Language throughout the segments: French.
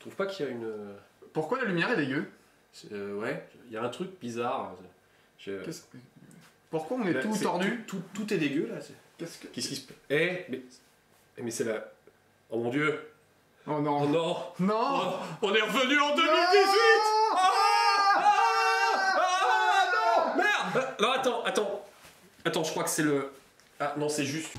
trouves pas qu'il y a une... Pourquoi la lumière est dégueu? Ouais, il y a un truc bizarre. Pourquoi on est tout tordu? Tout est dégueu là. Qu'est-ce qui se passe? Mais c'est la... Oh mon dieu! Oh non! Oh non! Non! Oh, on est revenu en 2018! Non! Merde! Non, attends, je crois que c'est le... Ah non, c'est juste...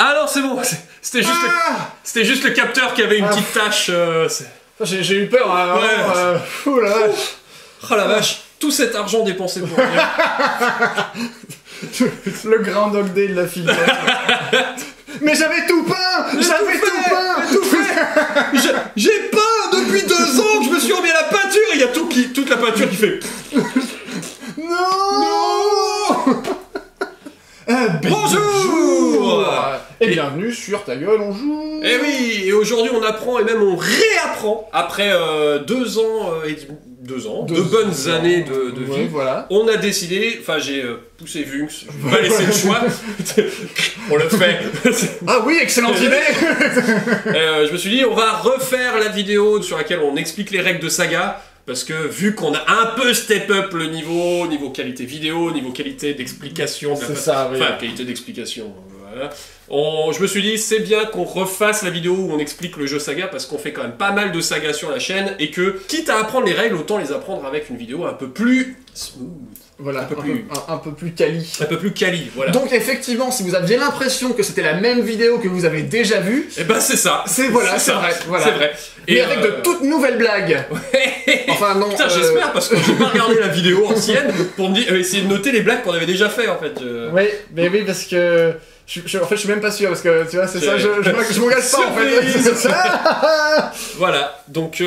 Ah non, c'est bon, c'était juste le capteur qui avait une petite tache. J'ai eu peur. Ouais. Ouh la vache. Oh la vache, tout cet argent dépensé pour rien. Le Groundhog Day de la filière. Mais j'avais tout peint. J'ai peint depuis 2 ans que je me suis remis à la peinture et il y a toute la peinture qui fait... Non. Bonjour. Et bienvenue sur Ta Gueule, on joue. Eh oui, et aujourd'hui on apprend et même on réapprend après 2 ans et 2 ans, de bonnes années de vie. Voilà. On a décidé, enfin j'ai poussé Vunx, je vais pas laisser le choix. On le fait. Ah oui, excellente idée. Je me suis dit on va refaire la vidéo sur laquelle on explique les règles de Saga. Parce que vu qu'on a un peu step up le niveau qualité vidéo, niveau qualité d'explication, enfin qualité d'explication, voilà. Je me suis dit c'est bien qu'on refasse la vidéo où on explique le jeu Saga parce qu'on fait quand même pas mal de Saga sur la chaîne et que quitte à apprendre les règles, autant les apprendre avec une vidéo un peu plus smooth. Voilà, un peu plus quali. Un peu plus quali, voilà. Donc effectivement, si vous aviez l'impression que c'était la même vidéo que vous avez déjà vue... Eh ben c'est ça. C'est vrai, voilà. C'est vrai. Mais avec de toutes nouvelles blagues. Ouais. Enfin non... Putain, j'espère parce que j'ai pas regardé la vidéo ancienne pour me dire, essayer de noter les blagues qu'on avait déjà fait en fait. Oui, mais oui, parce que... en fait, je suis même pas sûr, parce que, tu vois, c'est ça, je m'engage pas, en fait. Voilà, donc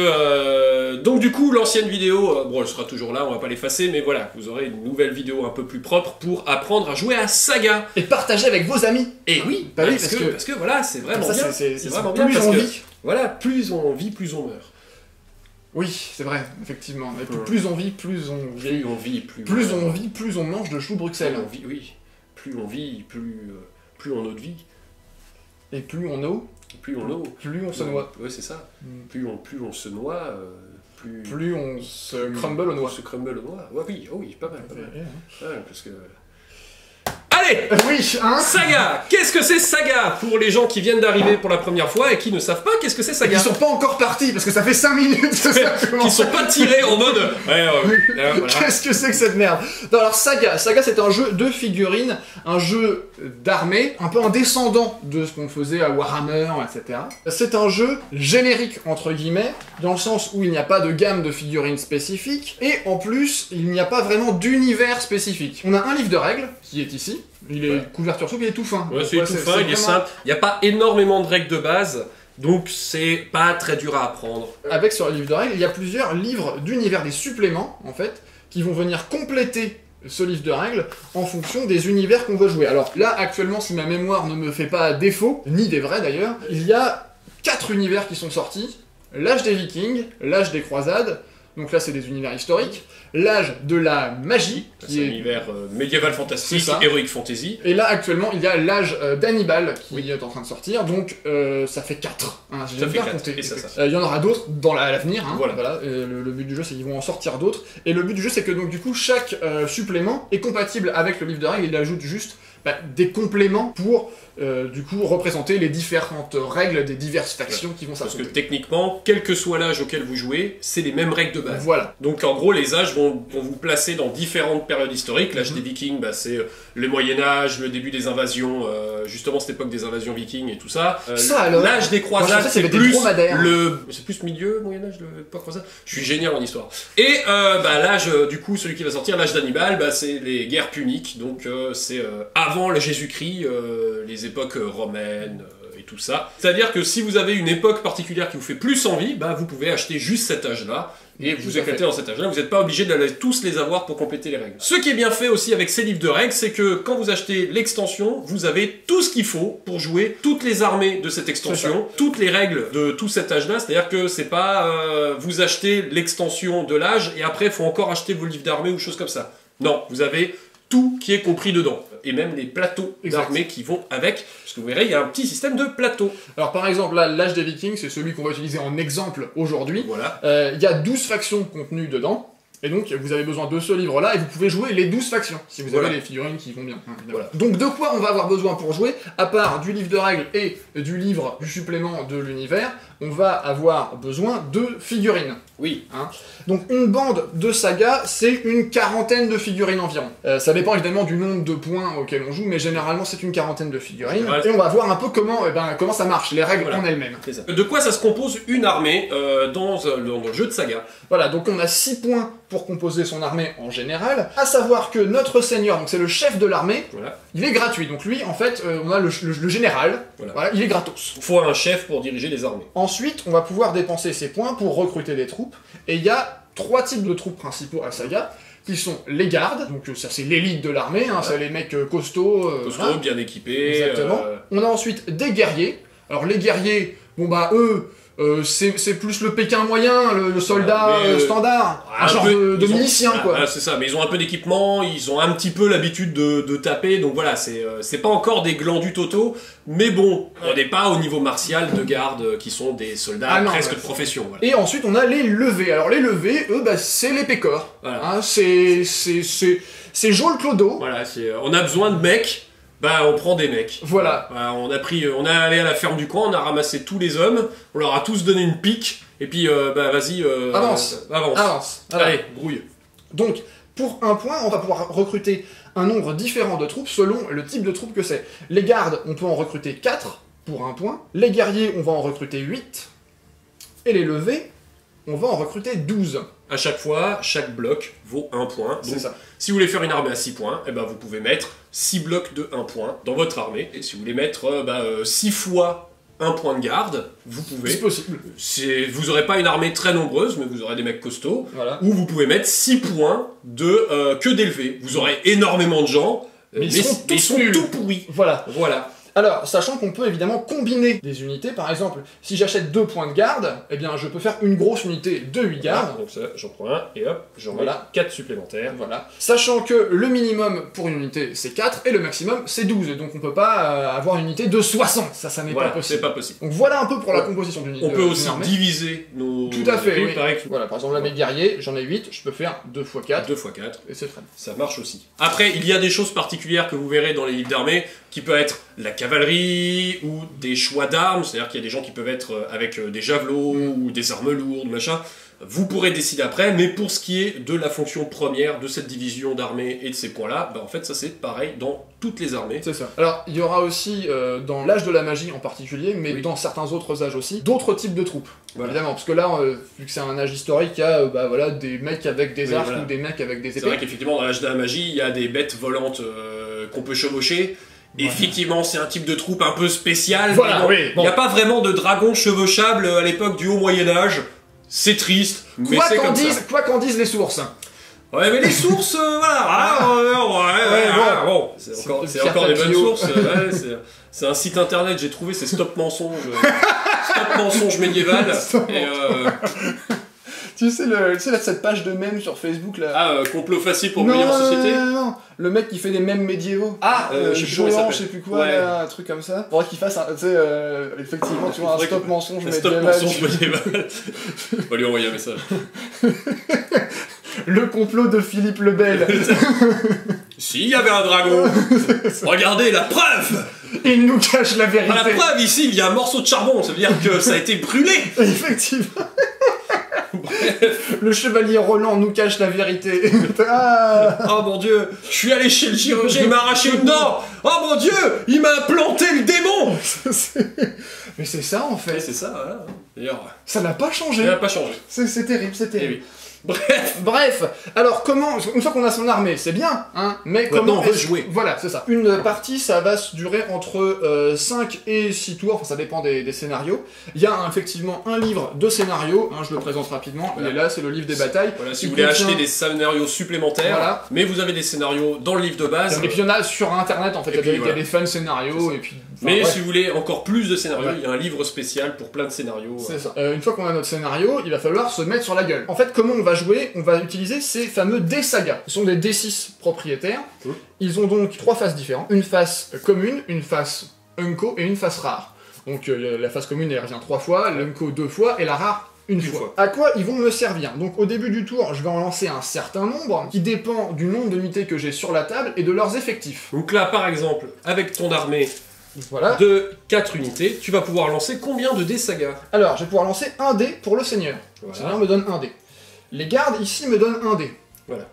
du coup, l'ancienne vidéo, bon, elle sera toujours là, on va pas l'effacer, mais voilà, vous aurez une nouvelle vidéo un peu plus propre pour apprendre à jouer à Saga. Et partager avec vos amis. Et oui, bah oui parce que voilà, c'est vraiment bien. C'est vraiment bien, plus on vit. Voilà, plus on vit, plus on meurt. Oui, c'est vrai, effectivement. Et plus on vit, plus on vit. Plus on vit, plus on mange de choux Bruxelles. Oui, plus on vit, plus on eau de vie. Et plus on eau. Plus on eau. Plus on se noie. Ouais, c'est ça. Plus on se noie, plus on se crumble aux noix. On se crumble aux noix. Ouais, oui, pas mal. Ouais, parce que... Allez! Oui, hein? Saga! Qu'est-ce que c'est Saga? Pour les gens qui viennent d'arriver pour la première fois et qui ne savent pas qu'est-ce que c'est Saga. Ils sont pas encore partis parce que ça fait 5 minutes que ça commence. Qui sont pas tirés en mode... Voilà. Qu'est-ce que c'est que cette merde? Non, alors Saga c'est un jeu de figurines, un jeu d'armée, un peu un descendant de ce qu'on faisait à Warhammer, etc. C'est un jeu générique, entre guillemets, dans le sens où il n'y a pas de gamme de figurines spécifiques, et en plus, il n'y a pas vraiment d'univers spécifique. On a un livre de règles, qui est ici. Il est couverture souple, il est tout fin. Ouais, c'est tout fin, il est simple. Il n'y a pas énormément de règles de base, donc c'est pas très dur à apprendre. Avec sur le livre de règles, il y a plusieurs livres d'univers, des suppléments, en fait, qui vont venir compléter ce livre de règles en fonction des univers qu'on veut jouer. Alors là, actuellement, si ma mémoire ne me fait pas défaut, ni des vrais d'ailleurs, il y a 4 univers qui sont sortis. L'âge des Vikings, l'âge des croisades, donc là c'est des univers historiques, l'âge de la magie, qui est un univers médiéval fantastique, heroic fantasy. Et là actuellement il y a l'âge d'Hannibal qui est en train de sortir, donc ça fait 4. Hein, ça fait 4, et ça. Il y en aura d'autres dans l'avenir, hein, voilà. Le but du jeu c'est qu'ils vont en sortir d'autres, et le but du jeu c'est que donc du coup chaque supplément est compatible avec le livre de règles, il ajoute juste des compléments pour du coup représenter les différentes règles des diverses factions qui vont s'affronter. Parce que techniquement, quel que soit l'âge auquel vous jouez, c'est les mêmes règles de base. Voilà. Donc en gros, les âges vont vous placer dans différentes périodes historiques. L'âge des Vikings, c'est le Moyen-Âge, le début des invasions, justement cette époque des invasions vikings et tout ça. L'âge des croisades, c'est plus c'est plus milieu Moyen-Âge, pas croisade. Je suis génial en histoire. Et l'âge, du coup, celui qui va sortir, l'âge d'Hannibal, c'est les guerres puniques. Donc c'est avant le Jésus-Christ, les époques romaines et et tout ça. C'est-à-dire que si vous avez une époque particulière qui vous fait plus envie, bah vous pouvez acheter juste cet âge-là, et vous éclatez dans cet âge-là, vous n'êtes pas obligé d'aller tous les avoir pour compléter les règles. Ce qui est bien fait aussi avec ces livres de règles, c'est que quand vous achetez l'extension, vous avez tout ce qu'il faut pour jouer toutes les armées de cette extension, toutes les règles de tout cet âge-là, c'est-à-dire que c'est pas vous achetez l'extension de l'âge et après il faut encore acheter vos livres d'armée ou choses comme ça. Non, vous avez tout qui est compris dedans. Et même les plateaux d'armées qui vont avec, parce que vous verrez, il y a un petit système de plateaux. Alors par exemple, là, l'âge des Vikings, c'est celui qu'on va utiliser en exemple aujourd'hui. Voilà. Il y a 12 factions contenues dedans. Et donc, vous avez besoin de ce livre-là, et vous pouvez jouer les 12 factions, si vous avez les figurines qui vont bien. Voilà. Donc, de quoi on va avoir besoin pour jouer? À part du livre de règles et du livre du supplément de l'univers, on va avoir besoin de figurines. Oui. Hein. Donc, une bande de saga, c'est une quarantaine de figurines environ. Ça dépend évidemment du nombre de points auxquels on joue, mais généralement, c'est une quarantaine de figurines. Et on va voir un peu comment ça marche, les règles en elles-mêmes. De quoi ça se compose une armée dans le jeu de saga? Voilà, donc on a 6 points pour composer son armée en général, à savoir que notre seigneur, donc c'est le chef de l'armée, il est gratuit. Donc lui, en fait, on a le général, voilà, il est gratos. Il faut un chef pour diriger les armées. Ensuite, on va pouvoir dépenser ces points pour recruter des troupes, et il y a 3 types de troupes principaux à Saga, qui sont les gardes, donc ça c'est l'élite de l'armée, hein, c'est les mecs costauds, costauds, bien équipés. Exactement. On a ensuite des guerriers. Alors les guerriers, bon bah eux, c'est plus le Pékin moyen, le soldat standard, un genre de milicien quoi. C'est ça, mais ils ont un peu d'équipement, ils ont un petit peu l'habitude de taper, donc voilà, c'est pas encore des glandus totaux, mais bon, on n'est pas au niveau martial de garde qui sont des soldats presque de profession. Voilà. Et ensuite on a les levés. Alors les levés, eux, bah, c'est les pécores. Voilà. Hein, c'est Joel Clodo. Voilà, on a besoin de mecs. Bah, on prend des mecs. Voilà. On est allé à la ferme du coin, on a ramassé tous les hommes, on leur a tous donné une pique, et puis, bah, vas-y, avance. Allez, grouille. Donc, pour un point, on va pouvoir recruter un nombre différent de troupes selon le type de troupe que c'est. Les gardes, on peut en recruter 4 pour un point. Les guerriers, on va en recruter 8. Et les levés, on va en recruter 12. À chaque fois, chaque bloc vaut 1 point. C'est ça. Si vous voulez faire une armée à 6 points, eh ben vous pouvez mettre 6 blocs de 1 point dans votre armée. Et si vous voulez mettre 6 fois 1 point de garde, vous pouvez... C'est possible. Vous n'aurez pas une armée très nombreuse, mais vous aurez des mecs costauds. Voilà. Ou vous pouvez mettre 6 points que d'élevés. Vous aurez énormément de gens, mais ils sont tout pourris. Voilà. Voilà. Alors, sachant qu'on peut évidemment combiner des unités, par exemple, si j'achète 2 points de garde, eh bien je peux faire une grosse unité de 8 gardes. Voilà, donc ça, j'en prends un, et hop, j'en mets 4 supplémentaires. Voilà. Sachant que le minimum pour une unité c'est 4, et le maximum c'est 12, donc on peut pas avoir une unité de 60, ça n'est pas possible. C'est pas possible. Donc voilà un peu pour la composition d'une unité. On peut aussi diviser nos... Tout à fait, oui. Avec... Voilà, par exemple là mes guerriers, j'en ai 8, je peux faire 2 x 4. 2 x 4. Et c'est très bien. Ça marche aussi. Après, il y a des choses particulières que vous verrez dans les livres d'armée, qui peut être la cavalerie, ou des choix d'armes, c'est-à-dire qu'il y a des gens qui peuvent être avec des javelots, ou des armes lourdes, machin. Vous pourrez décider après, mais pour ce qui est de la fonction première de cette division d'armée et de ces points-là, bah en fait ça c'est pareil dans toutes les armées. C'est ça. Alors il y aura aussi, dans l'âge de la magie en particulier, mais dans certains autres âges aussi, d'autres types de troupes. Voilà. Évidemment, parce que là, vu que c'est un âge historique, il y a voilà, des mecs avec des arcs ou des mecs avec des épées. C'est vrai qu'effectivement dans l'âge de la magie, il y a des bêtes volantes qu'on peut chevaucher. Effectivement, c'est un type de troupe un peu spécial. Voilà, il n'y a pas vraiment de dragon chevauchable à l'époque du Haut-Moyen-Âge. C'est triste, mais c'est comme ça. Quoi qu'en disent les sources. Ouais, mais les sources, voilà. Bon, c'est encore des bonnes sources. C'est un site internet, j'ai trouvé, c'est Stop Mensonge. Stop Mensonge médiéval. Tu sais, cette page de mèmes sur Facebook là. Ah, complot facile pour briller en société. Non, le mec qui fait des mèmes médiévaux. Ah, je sais plus quoi, là, un truc comme ça. Faudrait qu'il fasse un, tu sais, effectivement, tu vois, un stop mensonge médiéval. Stop mensonge médiéval. On va lui envoyer un message. Le complot de Philippe le Bel. S'il y avait un dragon, regardez la preuve. Il nous cache la vérité. La preuve ici, il y a un morceau de charbon, ça veut dire que ça a été brûlé. Effectivement. Bref. Le chevalier Roland nous cache la vérité. Oh mon dieu, je suis allé chez le chirurgien, il m'a arraché une dent. Oh mon dieu, il m'a implanté le démon. Mais c'est ça en fait. C'est ça, voilà. D'ailleurs, ça n'a pas changé. Ça n'a pas changé. C'est terrible, c'est terrible. Bref, alors comment, une fois qu'on a son armée, c'est bien, hein, mais comment... on veut jouer. Voilà, c'est ça. Une partie, ça va se durer entre 5 et 6 tours, enfin, ça dépend des scénarios. Il y a effectivement un livre de scénario, hein, je le présente rapidement, il est là, c'est le livre des batailles. Voilà, si vous voulez acheter des scénarios supplémentaires, voilà. Mais vous avez des scénarios dans le livre de base. Et puis il y en a sur internet, en fait, il y a des fun scénarios, et puis... Mais si vous voulez encore plus de scénarios, il y a un livre spécial pour plein de scénarios. C'est ça. Une fois qu'on a notre scénario, il va falloir se mettre sur la gueule. En fait, comment on va jouer? On va utiliser ces fameux D-Saga. Ce sont des D6 propriétaires. Ils ont donc 3 faces différentes. Une face commune, une face Unco et une face rare. Donc la face commune, elle revient 3 fois, l'Unco 2 fois, et la rare une fois. À quoi ils vont me servir? Donc au début du tour, je vais en lancer un certain nombre, qui dépend du nombre d'unités que j'ai sur la table et de leurs effectifs. Donc là, par exemple, avec ton armée... Voilà. De 4 unités, tu vas pouvoir lancer combien de dés saga? Alors, je vais pouvoir lancer un dé pour le seigneur. Le seigneur me donne un dé. Les gardes ici me donnent un dé. Voilà.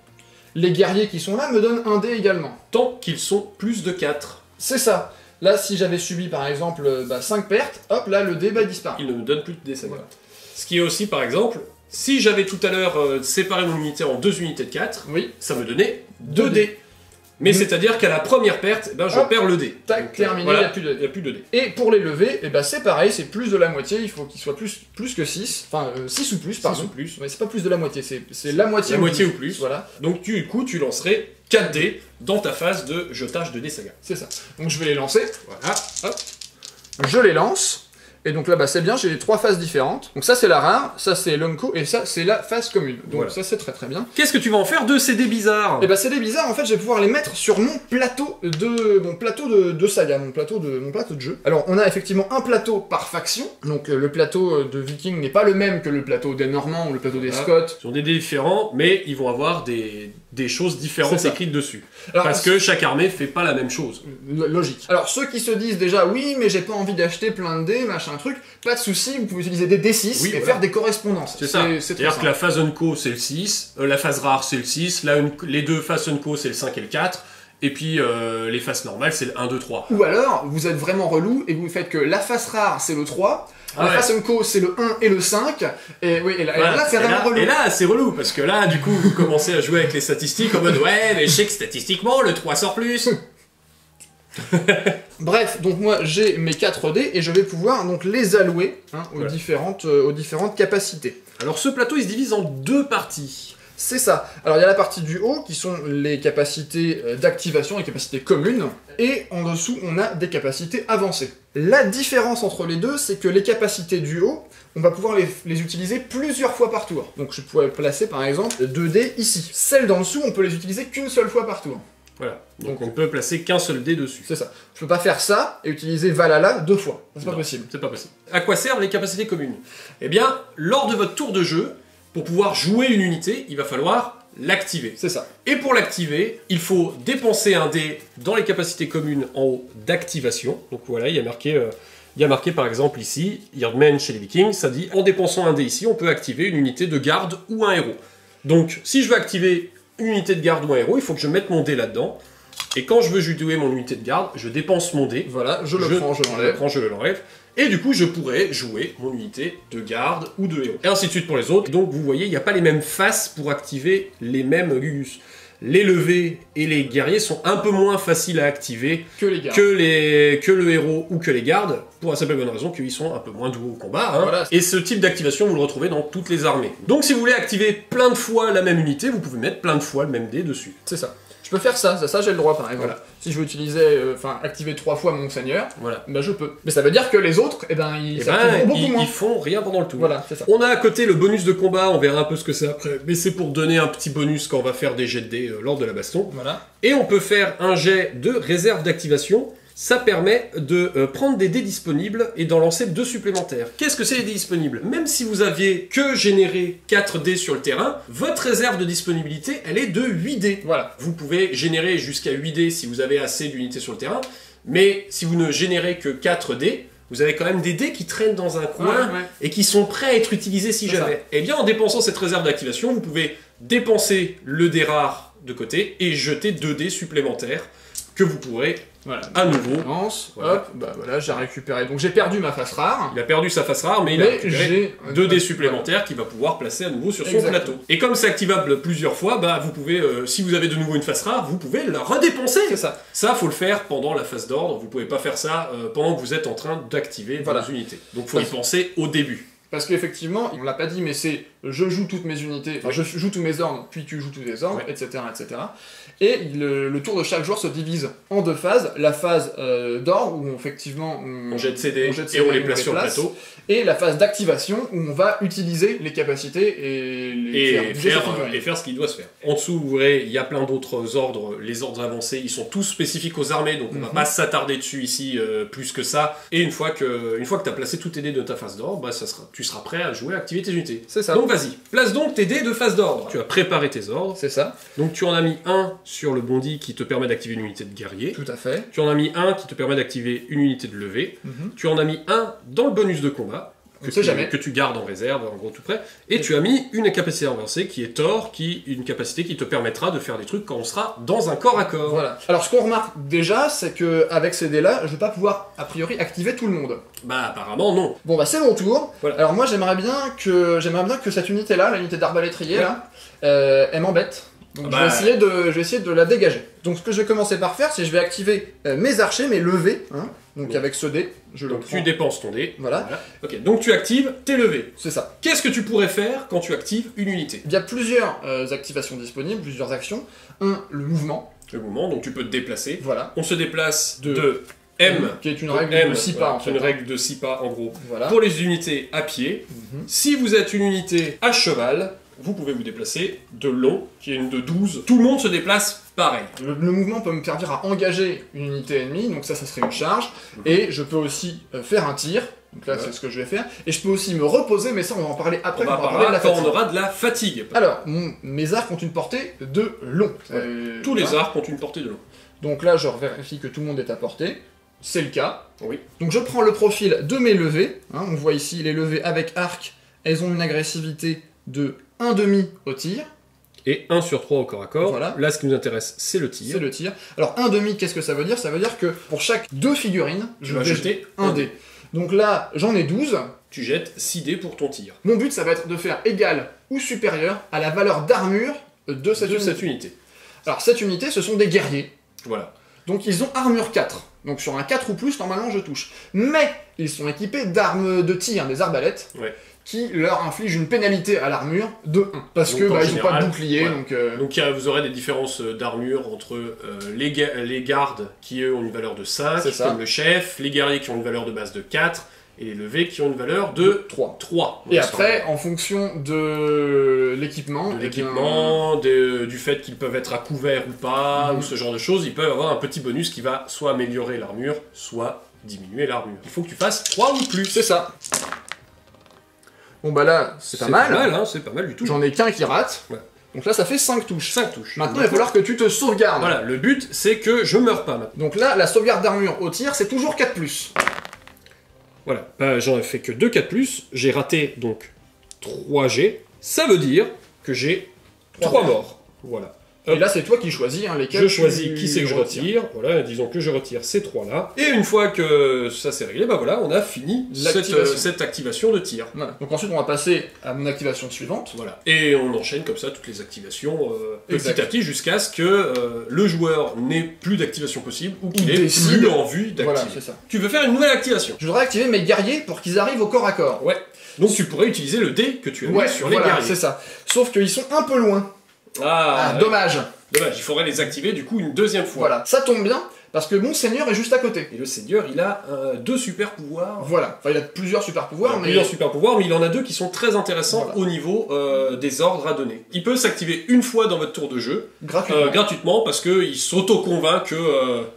Les guerriers qui sont là me donnent un dé également. Tant qu'ils sont plus de 4. C'est ça. Là, si j'avais subi par exemple 5 pertes, hop, là le dé disparaît. Il ne me donne plus de dés saga. Voilà. Ce qui est aussi, par exemple, si j'avais tout à l'heure séparé mon unité en 2 unités de 4, oui. Ça me donnait 2 dés. Mais c'est-à-dire qu'à la première perte, je perds le dé. Tac, terminé, il n'y a plus de dé. Il n'y a plus de dé. Et pour les lever, c'est pareil, c'est plus de la moitié, il faut qu'il soit plus que 6. Enfin, 6 ou plus, pardon. 6 ou plus. Mais c'est pas plus de la moitié, c'est la moitié. La moitié ou plus. Voilà. Donc du coup, tu lancerais 4 dés dans ta phase de jetage de dés saga. C'est ça. Donc je vais les lancer. Voilà. Hop. Je les lance. Et donc là, c'est bien, j'ai les 3 phases différentes. Donc ça, c'est la rare, ça, c'est l'Unco, et ça, c'est la phase commune. Donc voilà. Ça, c'est très très bien. Qu'est-ce que tu vas en faire de ces dés bizarres? Et ces dés bizarres, en fait, je vais pouvoir les mettre sur mon plateau de saga, mon plateau de jeu. Alors, on a effectivement un plateau par faction. Donc le plateau de Viking n'est pas le même que le plateau des Normands ou le plateau des Scots. Ils ont des dés différents, mais ils vont avoir des choses différentes écrites dessus. Alors, parce que chaque armée fait pas la même chose. Logique. Alors, ceux qui se disent déjà, oui, mais j'ai pas envie d'acheter plein de dés, machin truc, pas de souci, vous pouvez utiliser des D6 et faire des correspondances. C'est ça. C'est-à-dire que la phase Unco, c'est le 6, la phase rare, c'est le 6, les deux phases Unco, c'est le 5 et le 4, et puis les phases normales, c'est le 1, 2, 3. Ou alors, vous êtes vraiment relou et vous faites que la phase rare, c'est le 3, la phase Unco, c'est le 1 et le 5, et oui, là, c'est vraiment relou. Et là, c'est relou, parce que là, du coup, vous commencez à jouer avec les statistiques en mode, ouais, mais je sais que statistiquement, le 3 sort plus. Bref, donc moi j'ai mes 4 dés et je vais pouvoir donc les allouer aux différentes capacités. Alors ce plateau il se divise en 2 parties. C'est ça. Alors il y a la partie du haut qui sont les capacités d'activation, les capacités communes, et en dessous on a des capacités avancées. La différence entre les deux, c'est que les capacités du haut, on va pouvoir les utiliser plusieurs fois par tour. Donc je pourrais placer par exemple 2 dés ici. Celles d'en dessous, on peut les utiliser qu'une seule fois par tour. Voilà, donc on ne peut placer qu'un seul dé dessus. C'est ça. Je peux pas faire ça et utiliser Valhalla 2 fois. C'est pas possible. C'est pas possible. À quoi servent les capacités communes? Eh bien, lors de votre tour de jeu, pour pouvoir jouer une unité, il va falloir l'activer. C'est ça. Et pour l'activer, il faut dépenser un dé dans les capacités communes en haut d'activation. Donc voilà, il y a marqué par exemple ici, Yardmen chez les Vikings, ça dit en dépensant un dé ici, on peut activer une unité de garde ou un héros. Donc si je veux activer une unité de garde ou un héros, il faut que je mette mon dé là-dedans. Et quand je veux jouer mon unité de garde, je dépense mon dé. Voilà, je le prends, je l'enlève. Et du coup, je pourrais jouer mon unité de garde ou de héros. Et ainsi de suite pour les autres. Donc vous voyez, il n'y a pas les mêmes faces pour activer les mêmes Gugus. Les levés et les guerriers sont un peu moins faciles à activer que les gardes. Que le héros ou que les gardes, pour la simple et bonne raison qu'ils sont un peu moins doux au combat. Voilà. Et ce type d'activation, vous le retrouvez dans toutes les armées. Donc si vous voulez activer plein de fois la même unité, vous pouvez mettre plein de fois le même dé dessus. C'est ça. Je peux faire ça j'ai le droit par exemple. Voilà. Si je veux utiliser, activer 3 fois mon seigneur, voilà. Je peux. Mais ça veut dire que les autres, ils font rien pendant le tour. Voilà, c'est ça. On a à côté le bonus de combat, on verra un peu ce que c'est après, mais c'est pour donner un petit bonus quand on va faire des jets de dés lors de la baston. Voilà. Et on peut faire un jet de réserve d'activation. Ça permet de prendre des dés disponibles et d'en lancer 2 supplémentaires. Qu'est-ce que c'est les dés disponibles? Même si vous aviez que généré 4 dés sur le terrain, votre réserve de disponibilité, elle est de 8 dés. Voilà. Vous pouvez générer jusqu'à 8 dés si vous avez assez d'unités sur le terrain, mais si vous ne générez que 4 dés, vous avez quand même des dés qui traînent dans un coin et qui sont prêts à être utilisés si jamais. Et bien en dépensant cette réserve d'activation, vous pouvez dépenser le dé rare de côté et jeter 2 dés supplémentaires que vous pourrez Voilà. à nouveau. Voilà. Hop, bah voilà, j'ai récupéré. Donc j'ai perdu ma face rare. Il a perdu sa face rare, mais il a récupéré 2 dés supplémentaires qu'il va pouvoir placer à nouveau sur son plateau. Et comme c'est activable plusieurs fois, bah vous pouvez, si vous avez de nouveau une face rare, vous pouvez la redépenser. C'est ça. Ça, faut le faire pendant la phase d'ordre. Vous pouvez pas faire ça pendant que vous êtes en train d'activer vos unités. Donc faut y penser au début. Parce qu'effectivement, on l'a pas dit, mais c'est je joue toutes mes unités, enfin je joue tous mes ordres, puis tu joues tous les ordres, etc., etc. Et le tour de chaque joueur se divise en 2 phases. La phase d'ordre, où effectivement on jette ses dés et on les place sur le plateau. Et la phase d'activation, où on va utiliser les capacités et faire ce qu'il doit se faire. En dessous, vous verrez, il y a plein d'autres ordres. Les ordres avancés, ils sont tous spécifiques aux armées, donc on va pas s'attarder dessus ici plus que ça. Et une fois que tu as placé tous tes dés de ta phase d'ordre, bah, tu seras prêt à jouer, à activer tes unités. C'est ça. Donc vas-y, place donc tes dés de phase d'ordre. Tu as préparé tes ordres. C'est ça. Donc tu en as mis un sur le bondi qui te permet d'activer une unité de guerrier. Tout à fait. Tu en as mis un qui te permet d'activer une unité de levée. Tu en as mis un dans le bonus de combat. Que tu gardes en réserve, en gros tout près. Et tu as mis une capacité avancée qui est Thor, une capacité qui te permettra de faire des trucs quand on sera dans un corps à corps. Voilà. Alors ce qu'on remarque déjà, c'est que avec ces dés-là, je vais pas pouvoir, a priori, activer tout le monde. Bah apparemment non. Bon bah c'est mon tour. Voilà. Alors moi j'aimerais bien que cette unité-là, l'unité d'arbalétrier, là, elle m'embête. Donc je vais essayer de la dégager. Donc ce que je vais commencer par faire, c'est que je vais activer mes archers, mes levées. Hein. Donc avec ce dé, je le prends. Tu dépenses ton dé. Voilà. Ok, donc tu actives tes levées. C'est ça. Qu'est-ce que tu pourrais faire quand tu actives une unité? Il y a plusieurs activations disponibles, plusieurs actions. Le mouvement. Le mouvement, donc tu peux te déplacer. Voilà. On se déplace de M, qui est une règle de 6 pas en fait. Une règle de 6 pas en gros. Voilà. Pour les unités à pied. Si vous êtes une unité à cheval, vous pouvez vous déplacer de long, qui est une de 12. Tout le monde se déplace pareil. Le mouvement peut me servir à engager une unité ennemie, donc ça serait une charge. Et je peux aussi faire un tir. Donc là, c'est ce que je vais faire. Et je peux aussi me reposer, mais ça, on va en parler après. On va parler quand on aura de la fatigue. Alors, mes arcs ont une portée de long. Tous les arcs ont une portée de long. Donc là, je vérifie que tout le monde est à portée. C'est le cas. Oui. Donc je prends le profil de mes levées. Hein, on voit ici les levées avec arc. Elles ont une agressivité de 1,5 au tir. Et 1 sur 3 au corps à corps. Voilà. Là, ce qui nous intéresse, c'est le tir. C'est le tir. Alors 1,5, qu'est-ce que ça veut dire? Ça veut dire que pour chaque 2 figurines, je vais jeter un dé. Donc là, j'en ai 12. Tu jettes 6 dés pour ton tir. Mon but, ça va être de faire égal ou supérieur à la valeur d'armure de cette unité. Alors cette unité, ce sont des guerriers. Voilà. Donc ils ont armure 4. Donc sur un 4 ou plus, normalement, je touche. Mais ils sont équipés d'armes de tir, des arbalètes. Ouais. Qui leur inflige une pénalité à l'armure de 1. Parce que ils n'ont pas de bouclier. Ouais. Donc vous aurez des différences d'armure entre les gardes qui eux ont une valeur de 5, comme le chef, les guerriers qui ont une valeur de base de 4, et les levées qui ont une valeur de 3. Et après, en fonction de l'équipement, du fait qu'ils peuvent être à couvert ou pas, ou ce genre de choses, ils peuvent avoir un petit bonus qui va soit améliorer l'armure, soit diminuer l'armure. Il faut que tu fasses 3 ou plus. C'est ça. Bon bah là, c'est pas mal. C'est pas mal du tout. J'en ai qu'un qui rate. Ouais. Donc là, ça fait 5 touches. 5 touches. Maintenant, il va falloir que tu te sauvegardes. Voilà, le but, c'est que je meurs pas maintenant. Donc là, la sauvegarde d'armure au tir, c'est toujours 4+. Voilà, j'en ai fait que 2 4+, j'ai raté donc 3 G, ça veut dire que j'ai 3 morts. Voilà. Et là, c'est toi qui choisis lesquels. Je choisis qui c'est que je retire. Voilà, disons que je retire ces 3-là. Et une fois que ça s'est réglé, bah voilà, on a fini cette activation de tir. Voilà. Donc ensuite, on va passer à mon activation suivante. Voilà. Et on enchaîne comme ça toutes les activations petit à petit jusqu'à ce que le joueur n'ait plus d'activation possible ou qu'il ait plus envie d'activer. Voilà, c'est ça. Tu veux faire une nouvelle activation. Je voudrais activer mes guerriers pour qu'ils arrivent au corps à corps. Ouais. Donc tu pourrais utiliser le dé que tu as mis sur les guerriers. C'est ça. Sauf qu'ils sont un peu loin. Dommage. Dommage, il faudrait les activer du coup une deuxième fois. Voilà, ça tombe bien, parce que mon seigneur est juste à côté. Et le seigneur, il a 2 super pouvoirs. Voilà, enfin il a plusieurs super pouvoirs, mais il en a 2 qui sont très intéressants au niveau des ordres à donner. Il peut s'activer une fois dans votre tour de jeu, gratuitement parce qu'il s'auto-convainc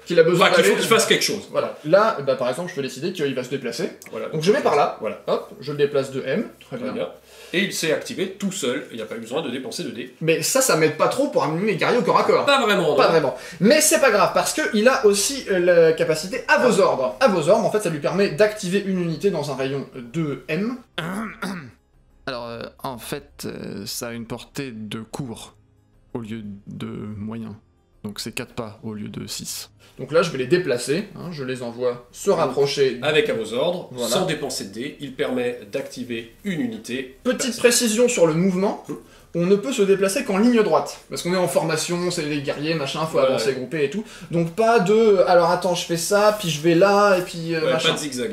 qu'il a besoin qu'il faut qu'il fasse quelque chose. Voilà. Là, par exemple, je peux décider qu'il va se déplacer. Voilà. Donc je mets par là. Voilà. Hop, je le déplace de M. Très bien. Et il s'est activé tout seul, il n'a pas eu besoin de dépenser de dés. Mais ça m'aide pas trop pour amener mes guerriers au corps à corps. Pas vraiment. Pas vraiment. Mais c'est pas grave, parce qu'il a aussi la capacité à vos ordres. À vos ordres, en fait, ça lui permet d'activer une unité dans un rayon de M. Alors, en fait, ça a une portée de court, au lieu de moyen. Donc c'est 4 pas au lieu de 6. Donc là, je vais les déplacer, hein, je les envoie se rapprocher. Avec à vos ordres, Voilà. sans dépenser de dés, il permet d'activer une unité. Petite précision sur le mouvement, on ne peut se déplacer qu'en ligne droite. Parce qu'on est en formation, c'est les guerriers, machin, faut Ouais. avancer groupé et tout. Donc pas de, alors attends, je fais ça, puis je vais là, et puis Ouais, machin. pas de zigzag.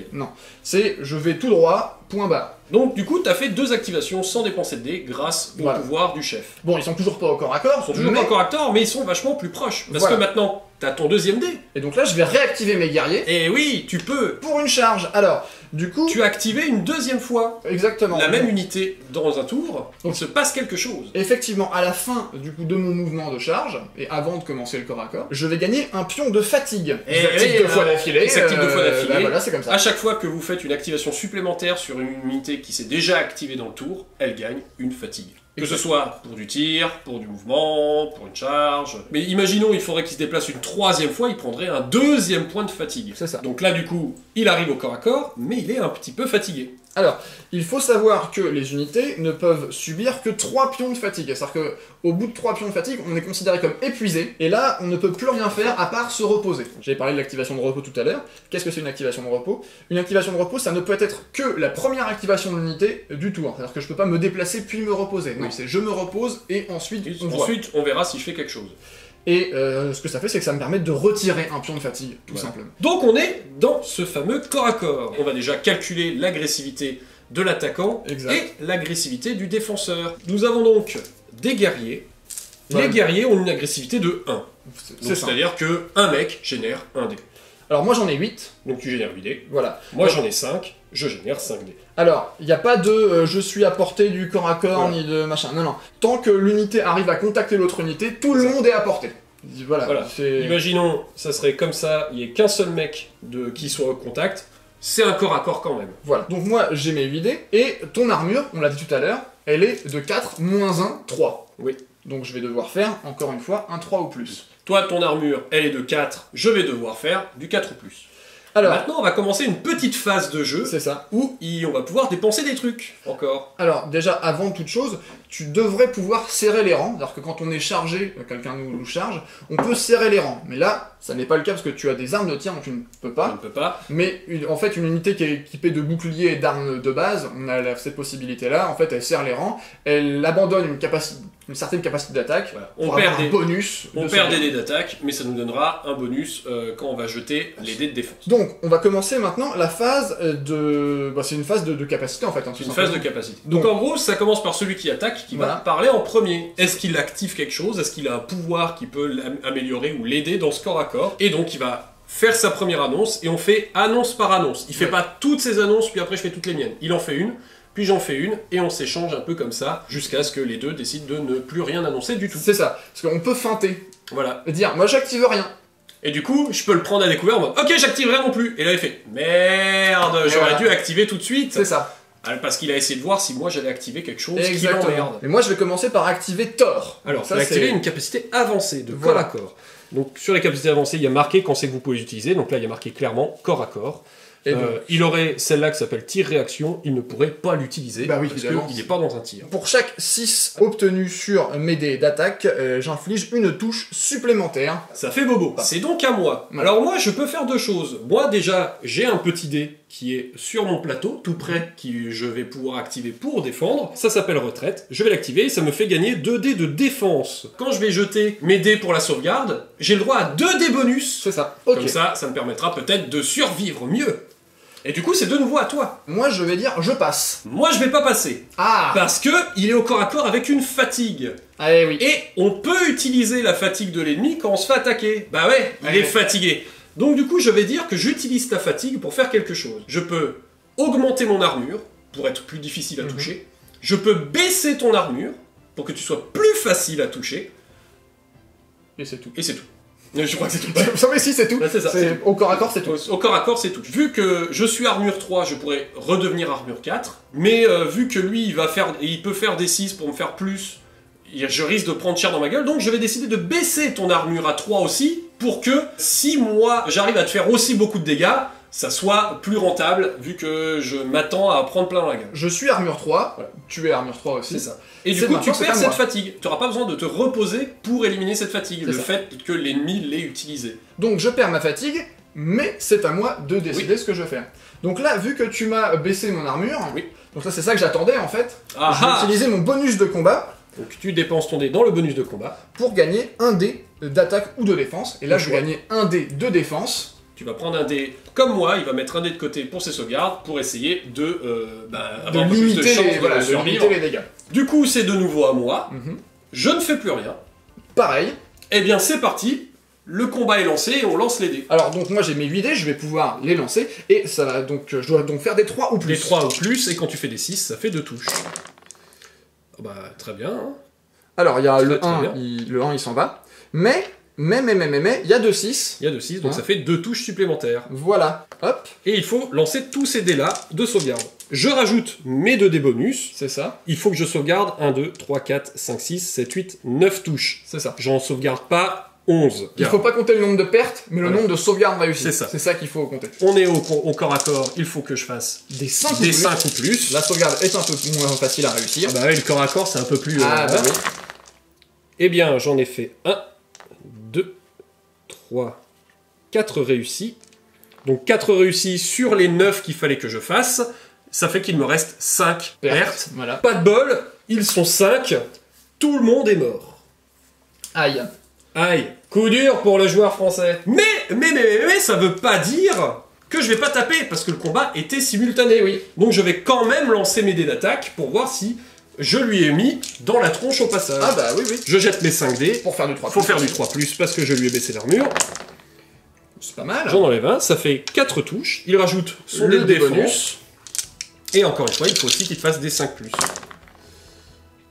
C'est, je vais tout droit, point barre. Donc du coup, t'as fait 2 activations sans dépenser de dés grâce au Voilà. pouvoir du chef. Bon, ils sont toujours pas au corps à corps, Ils sont toujours mais- pas encore acteurs, mais ils sont vachement plus proches. Parce Voilà. que maintenant, t'as ton 2e dé. Et donc là, je vais réactiver mes guerriers Et oui, tu peux. pour une charge. Alors, du coup, Tu as activé une 2e fois exactement. la même unité dans un tour. Donc- Il se passe quelque chose. Effectivement, à la fin du coup de mon mouvement de charge, et avant de commencer le corps à corps, je vais gagner un pion de fatigue. Et Ils activent oui, 2 fois d'affilée. ils s'activent 2 fois d'affilée. Bah voilà, c'est comme ça. À chaque fois que vous faites une activation supplémentaire sur une unité qui s'est déjà activée dans le tour, elle gagne une fatigue. Que ce soit pour du tir, pour du mouvement, pour une charge. Mais imaginons, il faudrait qu'il se déplace une 3e fois, il prendrait un 2e point de fatigue. C'est ça. Donc là, du coup, il arrive au corps à corps, mais il est un petit peu fatigué. Alors, il faut savoir que les unités ne peuvent subir que 3 pions de fatigue. C'est-à-dire que au bout de 3 pions de fatigue, on est considéré comme épuisé, et là, on ne peut plus rien faire à part se reposer. J'avais parlé de l'activation de repos tout à l'heure. Qu'est-ce que c'est une activation de repos? Une activation de repos, ça ne peut être que la première activation de l'unité du tour. C'est-à-dire que je peux pas me déplacer puis me reposer. Non, Oui. c'est je me repose et ensuite on voit. Ensuite, on verra si je fais quelque chose. Et ce que ça fait, c'est que ça me permet de retirer un pion de fatigue, tout Voilà. simplement. Donc on est dans ce fameux corps à corps. On va déjà calculer l'agressivité de l'attaquant Exact. et l'agressivité du défenseur. Nous avons donc des guerriers. Ouais. Les guerriers ont une agressivité de 1. C'est ça. C'est-à-dire que un mec génère un dé. Alors moi j'en ai 8, Donc tu génères 8 dés. voilà. Moi j'en ai 5, je génère 5 dés. Alors, il n'y a pas de je suis à portée du corps à corps, Voilà. ni de machin. Non, non. Tant que l'unité arrive à contacter l'autre unité, tout le C'est ça. monde est à portée. Voilà. Voilà. c'est- Imaginons, ça serait comme ça, il n'y ait qu'un seul mec qui soit au contact. C'est un corps à corps quand même. Voilà. Donc moi j'ai mes 8 dés, et ton armure, on l'a dit tout à l'heure, elle est de 4, moins 1, 3. Oui. Donc je vais devoir faire, encore une fois, un 3 ou plus. Toi, ton armure, elle est de 4, je vais devoir faire du 4 ou plus. Alors, Maintenant, on va commencer une petite phase de jeu c'est ça. où on va pouvoir dépenser des trucs, encore. Alors, déjà, avant toute chose, tu devrais pouvoir serrer les rangs. C'est-à-dire que quand on est chargé, quelqu'un nous charge, on peut serrer les rangs. Mais là, ça n'est pas le cas parce que tu as des armes de tir, donc tu ne peux On pas. ne peut pas. Mais en fait, une unité qui est équipée de boucliers et d'armes de base, on a cette possibilité-là. En fait, elle serre les rangs, elle abandonne une certaine capacité d'attaque. Voilà. Pour On avoir perd un des... bonus. On de perd des sauvegarde. dés d'attaque, mais ça nous donnera un bonus quand on va jeter les dés de défense. Donc, on va commencer maintenant la phase de. Bah, c'est une phase de capacité en fait. Hein, tout C'est une phase de simplement. capacité. Donc- Donc en gros, ça commence par celui qui attaque, qui Voilà. va parler en premier. Est-ce qu'il active quelque chose? Est-ce qu'il a un pouvoir qui peut l'améliorer ou l'aider dans ce corps à corps? Et donc il va faire sa première annonce, et on fait annonce par annonce. Il fait Ouais. pas toutes ses annonces, puis après je fais toutes les miennes. Il en fait une, puis j'en fais une, et on s'échange un peu comme ça, jusqu'à ce que les deux décident de ne plus rien annoncer du tout. C'est ça. Parce qu'on peut feinter. Voilà. Et dire, moi j'active rien. Et du coup, je peux le prendre à découvert en mode ok, j'active rien non plus. Et là il fait merde, Et j'aurais voilà. dû activer tout de suite. C'est ça. Parce qu'il a essayé de voir si moi j'allais activer quelque chose qui Exactement. l'emmerde. Et moi je vais commencer par activer Thor. Alors, ça ça activer c'est. une capacité avancée de Voilà. corps à corps. Donc, sur les capacités avancées, il y a marqué quand c'est que vous pouvez les utiliser. Donc là, il y a marqué clairement corps à corps. Et donc, Il aurait celle-là qui s'appelle tir-réaction, il ne pourrait pas l'utiliser Bah oui, parce évidemment. qu'il n'est pas dans un tir. pour chaque 6 obtenus sur mes dés d'attaque, j'inflige une touche supplémentaire. Ça fait bobo. C'est donc à moi. Ouais. Alors moi, je peux faire deux choses. Moi, déjà, j'ai un petit dé qui est sur mon plateau, tout près, qui je vais pouvoir activer pour défendre. Ça s'appelle retraite. Je vais l'activer et ça me fait gagner 2 dés de défense. Quand je vais jeter mes dés pour la sauvegarde, j'ai le droit à 2 dés bonus. C'est ça. Ok. Comme ça me permettra peut-être de survivre mieux. Et du coup, c'est de nouveau à toi. Moi je vais dire je passe. Moi, je vais pas passer. Ah. Parce que il est au corps à corps avec une fatigue. Allez oui. Et on peut utiliser la fatigue de l'ennemi quand on se fait attaquer. Bah ouais, il Ouais. est fatigué. Donc du coup, je vais dire que j'utilise ta fatigue pour faire quelque chose. Je peux augmenter mon armure, pour être plus difficile à toucher. Je peux baisser ton armure, pour que tu sois plus facile à toucher. Et c'est tout. Et c'est tout. Je crois que c'est tout. Ça mais si c'est tout. Ouais, c'est ça, c'est Au corps à corps c'est tout. Au corps à corps, c'est tout. Vu que je suis armure 3, je pourrais redevenir armure 4. Mais vu que lui, il peut faire des 6 pour me faire plus, je risque de prendre cher dans ma gueule, donc je vais décider de baisser ton armure à 3 aussi, pour que si moi j'arrive à te faire aussi beaucoup de dégâts, ça soit plus rentable, vu que je m'attends à prendre plein dans la gueule. Je suis armure 3, Voilà. tu es armure 3 aussi. C'est ça. Et du C'est coup, maintenant, tu c'est perds à cette moi. fatigue. Tu n'auras pas besoin de te reposer pour éliminer cette fatigue, le ça. fait que l'ennemi l'ait utilisé. Donc je perds ma fatigue, mais c'est à moi de décider ce que je fais. Donc là, vu que tu m'as baissé mon armure, Oui. donc là c'est ça que j'attendais en fait, Ah je vais ah. utiliser mon bonus de combat Donc tu dépenses ton dé dans le bonus de combat. pour gagner un dé d'attaque ou de défense. Et là Au je vais choix. gagner un dé de défense. Tu vas prendre un dé comme moi, il va mettre un dé de côté pour ses sauvegardes, pour essayer de avoir un peu plus de limiter, chance les, de voilà, de survivre. limiter les dégâts. Du coup, c'est de nouveau à moi. Mhm. Je ne fais plus rien. Pareil. Eh bien, c'est parti. Le combat est lancé et on lance les dés. Alors donc moi j'ai mes 8 dés, je vais pouvoir les lancer, et ça va donc, je dois donc faire des 3 ou plus. Les 3 ou plus, et quand tu fais des 6, ça fait 2 touches. Oh bah, très bien. Hein. Alors il y a Très, le très 1, bien. le 1 il s'en va, mais, il y a 2 6, Il y a 2 6, donc Hein. ça fait 2 touches supplémentaires. voilà, hop, Et il faut lancer tous ces dés-là de sauvegarde. Je rajoute mes 2 dés bonus. c'est ça, Il faut que je sauvegarde 1, 2, 3, 4, 5, 6, 7, 8, 9 touches. c'est ça. J'en sauvegarde pas 11. Il faut pas compter le nombre de pertes, mais le Voilà. nombre de sauvegardes réussies. C'est ça. C'est ça qu'il faut compter. On est au corps à corps, il faut que je fasse Des 5 ou des plus. 5 ou plus. La sauvegarde est un peu moins facile à réussir. Ah bah ouais, le corps à corps, c'est un peu plus... Ah, bah oui. Eh bien, j'en ai fait 1, 2, 3, 4 réussis. Donc 4 réussis sur les 9 qu'il fallait que je fasse. Ça fait qu'il me reste 5 pertes. Voilà. Pas de bol, ils sont 5. Tout le monde est mort. Aïe. Aïe, coup dur pour le joueur français. Mais, ça veut pas dire que je vais pas taper, parce que le combat était simultané, oui. Donc je vais quand même lancer mes dés d'attaque pour voir si je lui ai mis dans la tronche au passage. Ah bah oui, oui. Je jette mes 5 dés. Pour faire du 3 Faut faire du 3+, parce que je lui ai baissé l'armure. C'est pas mal. J'en enlève un, ça fait 4 touches. Il rajoute son dé Le de dé défense. bonus. Et encore une fois, il faut aussi qu'il fasse des 5+.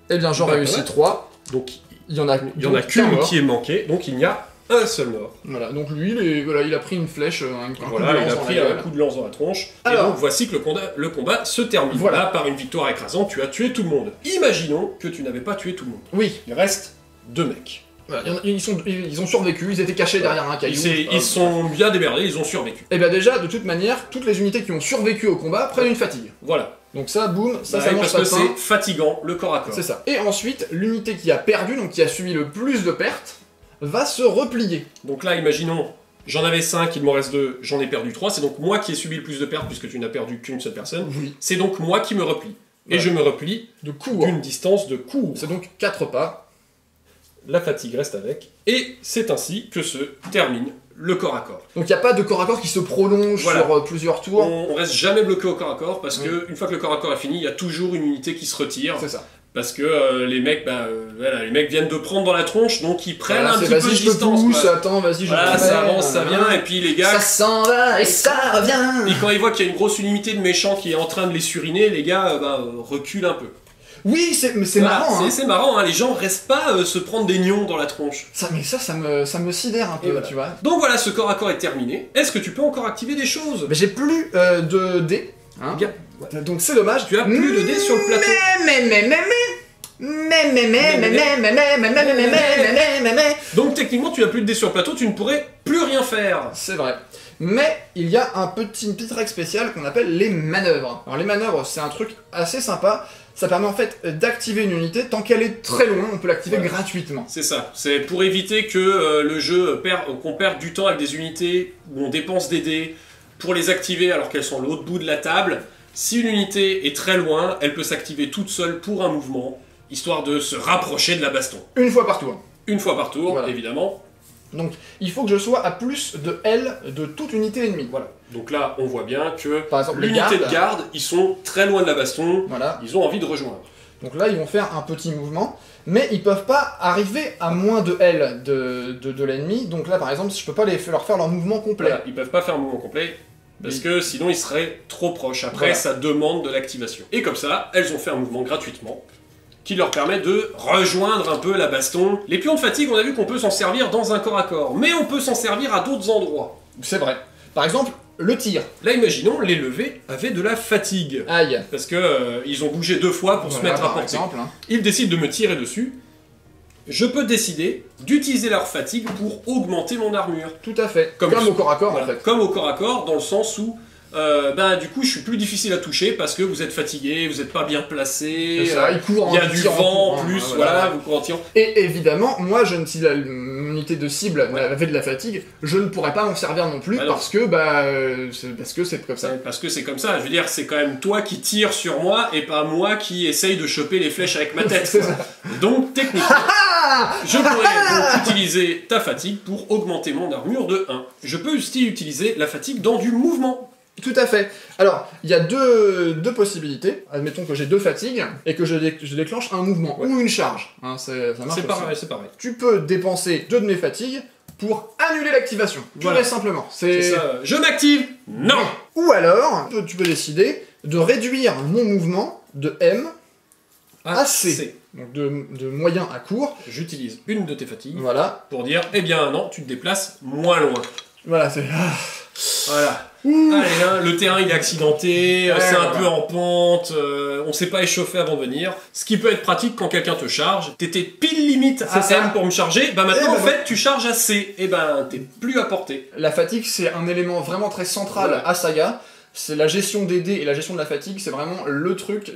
Eh bien j'en Bah, réussis ouais. 3. Donc Il y en a, il y en a qu'un qu'une mort. qui est manquée, donc il n'y a un seul mort. Voilà, donc lui, il a pris une flèche, un coup de Voilà, il lance a dans pris la un gueule. coup de lance dans la tronche. Alors. Et donc voici que le combat se termine. Voilà. Là, par une victoire écrasante, tu as tué tout le monde. Imaginons que tu n'avais pas tué tout le monde. Oui, Il reste 2 mecs. voilà, ils ont survécu, ils étaient cachés derrière un caillou. Ils sont bien démerdés, ils ont survécu. Et bien déjà, de toute manière, toutes les unités qui ont survécu au combat prennent une fatigue. Voilà. Donc ça, boum, ça Bah, mange parce pas que de pain. c'est fatigant, le corps à corps. C'est ça. Et ensuite, l'unité qui a perdu, donc qui a subi le plus de pertes, va se replier. Donc là, imaginons, j'en avais 5, il m'en reste 2, j'en ai perdu 3, c'est donc moi qui ai subi le plus de pertes puisque tu n'as perdu qu'une seule personne. Oui. C'est donc moi qui me replie. Et Voilà. je me replie De cours. d'une distance de cours. C'est donc 4 pas. La fatigue reste avec. Et c'est ainsi que se termine le corps à corps. Donc il n'y a pas de corps à corps qui se prolonge Voilà. sur plusieurs tours. On reste jamais bloqué au corps à corps parce que une fois que le corps à corps est fini, il y a toujours une unité qui se retire. C'est ça. Parce que les mecs, voilà, les mecs viennent de prendre dans la tronche, donc ils prennent Voilà, un c'est petit peu vas-y, de je te distance. pousse, quoi. attends, vas-y, je Voilà, te ça fais, avance, ça vient, et puis les gars, Ça s'en va et ça revient. et quand ils voient qu'il y a une grosse unité de méchants qui est en train de les suriner, les gars reculent un peu. Oui, mais c'est Voilà, marrant, hein. c'est marrant, hein, les gens restent pas se prendre des nions dans la tronche. Ça me sidère un peu, Et voilà. tu vois. Donc voilà, ce corps à corps est terminé. Est-ce que tu peux encore activer des choses? Mais j'ai plus de dés. Hein. Gars, Donc c'est dommage. tu as plus de dés sur le plateau. Donc techniquement, tu n'as plus de dés sur le plateau, tu ne pourrais plus rien faire. C'est vrai. Mais il y a une petite règle spéciale qu'on appelle les manœuvres. Alors les manœuvres, c'est un truc assez sympa. Ça permet en fait d'activer une unité tant qu'elle est très loin, on peut l'activer Voilà. gratuitement. C'est ça, c'est pour éviter que le jeu qu'on perde du temps avec des unités où on dépense des dés pour les activer alors qu'elles sont à l'autre bout de la table. Si une unité est très loin, elle peut s'activer toute seule pour un mouvement, histoire de se rapprocher de la baston. Une fois par tour. Une fois par tour, Voilà. évidemment. Donc il faut que je sois à plus de L de toute unité ennemie. Voilà. Donc là, on voit bien que Par exemple, les l'unité gardes. de garde, ils sont très loin de la baston, Voilà. ils ont envie de rejoindre. Donc là, ils vont faire un petit mouvement, mais ils peuvent pas arriver à moins de L de l'ennemi. Donc là, par exemple, je peux pas leur faire leur mouvement complet. Voilà, ils peuvent pas faire un mouvement complet, parce Oui. que sinon ils seraient trop proches. Après, Voilà. ça demande de l'activation. Et comme ça, elles ont fait un mouvement gratuitement, qui leur permet de rejoindre un peu la baston. Les pions de fatigue, on a vu qu'on peut s'en servir dans un corps à corps, mais on peut s'en servir à d'autres endroits. C'est vrai. Par exemple, le tir. Là, imaginons, les levés avaient de la fatigue. Aïe. Parce que ils ont bougé 2 fois pour se Voilà, mettre à par portée. exemple. Hein. Ils décident de me tirer dessus. je peux décider d'utiliser leur fatigue pour augmenter mon armure. Tout à fait. Comme Comme au corps à corps, Voilà. en fait. Comme au corps à corps, dans le sens où du coup je suis plus difficile à toucher parce que vous êtes fatigué, vous n'êtes pas bien placé, C'est ça, il court il y en a du tirant, vent en courant, plus, voilà. voilà, vous courez en tirant. Et évidemment, moi, je ne si la mon unité de cible avait de la fatigue, je ne pourrais pas m'en servir non plus Bah non. parce que c'est comme ça. Parce que c'est comme ça, je veux dire, c'est quand même toi qui tires sur moi et pas moi qui essaye de choper les flèches avec ma tête. C'est quoi. Donc techniquement, je pourrais donc utiliser ta fatigue pour augmenter mon armure de 1. Je peux aussi utiliser la fatigue dans du mouvement. Tout à fait. Alors, il y a deux possibilités. Admettons que j'ai 2 fatigues et que je déclenche un mouvement ou une charge. Hein, ça marche C'est aussi. pareil, c'est pareil. Tu peux dépenser 2 de mes fatigues pour annuler l'activation. Pure Voilà. et simplement. C'est ça. Je m'active. Non. Ou alors, tu peux décider de réduire mon mouvement de M à C. Donc de moyen à court. J'utilise une de tes fatigues Voilà. pour dire, eh bien non, tu te déplaces moins loin. Voilà, c'est... Voilà. Allez, là, le terrain il est accidenté, Ouais, c'est un voilà. peu en pente, on s'est pas échauffé avant de venir. Ce qui peut être pratique quand quelqu'un te charge. T'étais pile limite à C'est ça. M pour me charger, bah maintenant Eh en ben, fait tu charges à C. Et ben t'es plus à portée. La fatigue, c'est un élément vraiment très central Ouais. à Saga. C'est la gestion des dés et la gestion de la fatigue, c'est vraiment le truc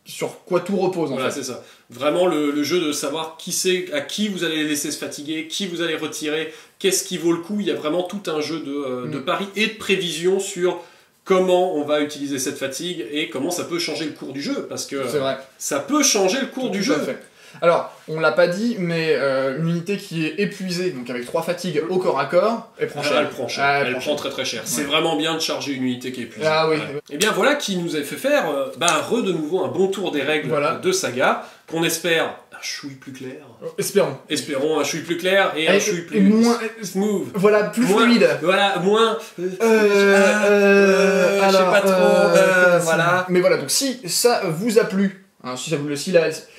sur quoi tout repose en Voilà, fait. c'est ça. Vraiment le jeu de savoir qui c'est, à qui vous allez laisser se fatiguer, qui vous allez retirer, qu'est-ce qui vaut le coup. Il y a vraiment tout un jeu de paris et de prévision sur comment on va utiliser cette fatigue et comment ça peut changer le cours du jeu. Parce que C'est vrai. ça peut changer le cours du Tout à jeu. fait. Alors, on l'a pas dit, mais une unité qui est épuisée, donc avec 3 fatigues au corps à corps, elle prend cher. Elle prend cher. Ah, Elle prend très très cher. C'est vraiment bien de charger une unité qui est épuisée. Ah oui. Ouais. Et bien voilà qui nous a fait faire de nouveau un bon tour des règles Voilà. de Saga, qu'on espère un chouille plus clair. Espérons. Espérons un chouille plus clair et un chouille Et plus moins... smooth. Voilà, plus Moins- fluide. Voilà, moins... je sais Alors, pas trop, voilà. Mais voilà, donc si ça vous a plu, hein,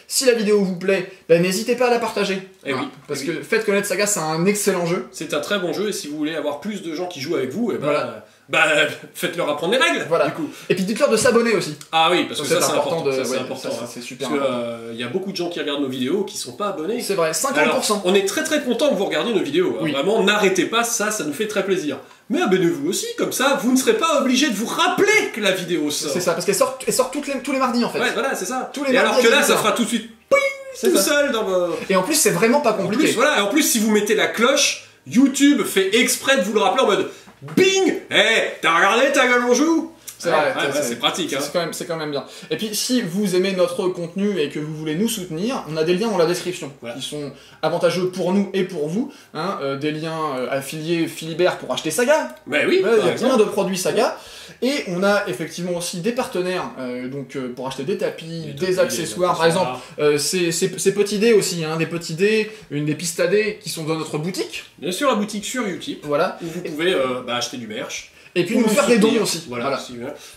si la vidéo vous plaît, bah, n'hésitez pas à la partager. Eh oui, Parce eh que faites connaître Saga, c'est un excellent jeu. C'est un très bon jeu et si vous voulez avoir plus de gens qui jouent avec vous, et ben, Voilà. faites-leur apprendre les règles, Voilà. du coup. Et puis dites-leur de s'abonner aussi. Ah oui, parce que ça c'est important. de... Ça, c'est ouais, important. ça, hein. c'est super Parce important. qu'il y a beaucoup de gens qui regardent nos vidéos qui sont pas abonnés. C'est vrai, 50%. Alors, on est très très content que vous regardiez nos vidéos. Hein. Oui. Vraiment, n'arrêtez pas, ça nous fait très plaisir. Mais abonnez-vous aussi, comme ça, vous ne serez pas obligé de vous rappeler que la vidéo sort. C'est ça, parce qu'elle sort tous les mardis en fait. Ouais, voilà, c'est ça. Tous les et alors mardis que à là, ça 18h. fera tout de suite ping, C'est tout ça. seul dans vos... Et en plus, c'est vraiment pas En compliqué. plus, voilà, et en plus, si vous mettez la cloche, YouTube fait exprès de vous le rappeler en mode bing. T'as regardé ta gueule en joue? C'est vrai, c'est pratique. Hein. C'est quand même bien. Et puis, si vous aimez notre contenu et que vous voulez nous soutenir, on a des liens dans la description Voilà. qui sont avantageux pour nous et pour vous. Hein, des liens affiliés Philibert pour acheter Saga. Mais oui, Ouais, il y par a exemple. plein de produits Saga. Et on a effectivement aussi des partenaires pour acheter des tapis, des accessoires. Par exemple, ces petits dés aussi, hein, des petits dés, des pistes à dés qui sont dans notre boutique. Bien sûr, la boutique sur Utip, Voilà. où vous pouvez acheter du merch. Et puis Ou nous faire des soutenir. dons aussi. Voilà.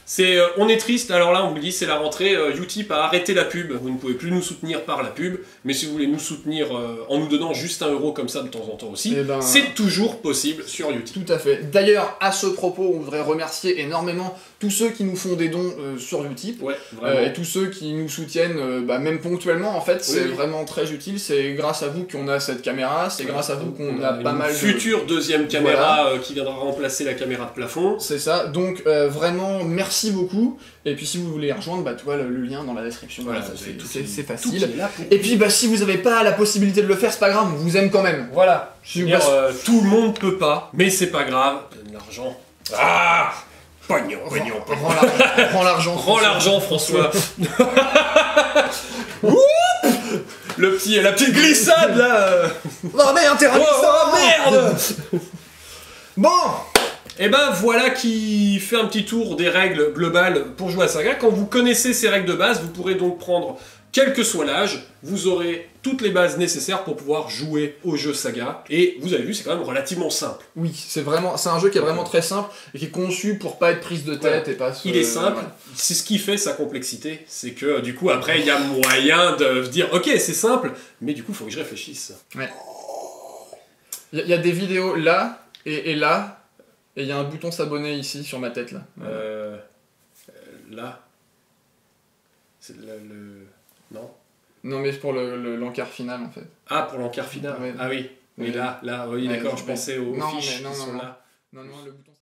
C'est, on est triste, alors là on vous dit c'est la rentrée, Utip a arrêté la pub, vous ne pouvez plus nous soutenir par la pub, mais si vous voulez nous soutenir en nous donnant juste 1 euro comme ça de temps en temps aussi, Eh ben, c'est toujours possible sur Utip. Tout à fait. D'ailleurs, à ce propos, on voudrait remercier énormément tous ceux qui nous font des dons sur Utip. Ouais, vraiment. Et tous ceux qui nous soutiennent, même ponctuellement, en fait, c'est oui. vraiment très utile. C'est grâce à vous qu'on a cette caméra, c'est grâce à vous qu'on a pas mal de... future deuxième caméra qui viendra remplacer la caméra de plafond. C'est ça, donc vraiment merci beaucoup. Et puis si vous voulez rejoindre, bah tu vois le lien dans la description. Voilà, Ça, vous avez c'est tout facile. qui est là pour- Et puis bah si vous avez pas la possibilité de le faire, c'est pas grave, on vous aime quand même. Voilà. Je veux dire, tout le monde peut pas, mais c'est pas grave. Donne l'argent. Ah, pognon, pognon, pognon. Prends l'argent. Prends l'argent, François. Oup, la petite glissade là. Oh merde, t'es ravi, Oh merde. Bon. Et ben voilà qui fait un petit tour des règles globales pour jouer à Saga. Quand vous connaissez ces règles de base, vous pourrez donc prendre, quel que soit l'âge, vous aurez toutes les bases nécessaires pour pouvoir jouer au jeu Saga. Et vous avez vu, c'est quand même relativement simple. Oui, c'est un jeu qui est vraiment très simple et qui est conçu pour pas être prise de tête et pas se... Il est simple, voilà. c'est ce qui fait sa complexité, c'est que du coup après il y a moyen de dire ok c'est simple, mais du coup il faut que je réfléchisse. Il y a des vidéos là et là, et il y a un bouton s'abonner ici sur ma tête là. Là, c'est le... Non. Non, mais pour l'encart final, en fait. Ah, pour l'encart final. Ouais. Ah oui. Oui, Ouais. là, oui, Ouais, d'accord, je ouais. pensais aux Non, fiches mais non, qui non, sont non. là. Non, le bouton...